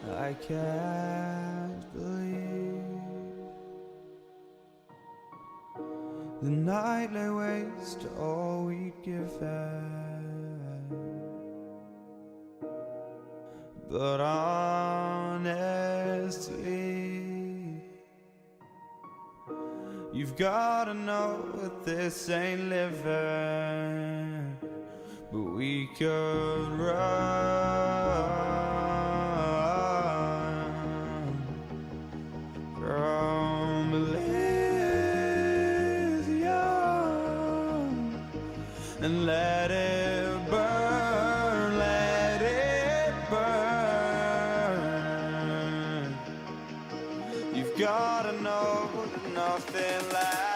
I can't believe the night lay waste to all we'd given. But honestly, you've gotta know that this ain't living. But we could run from Elysium and let it burn, let it burn. You've gotta know that nothing lasts.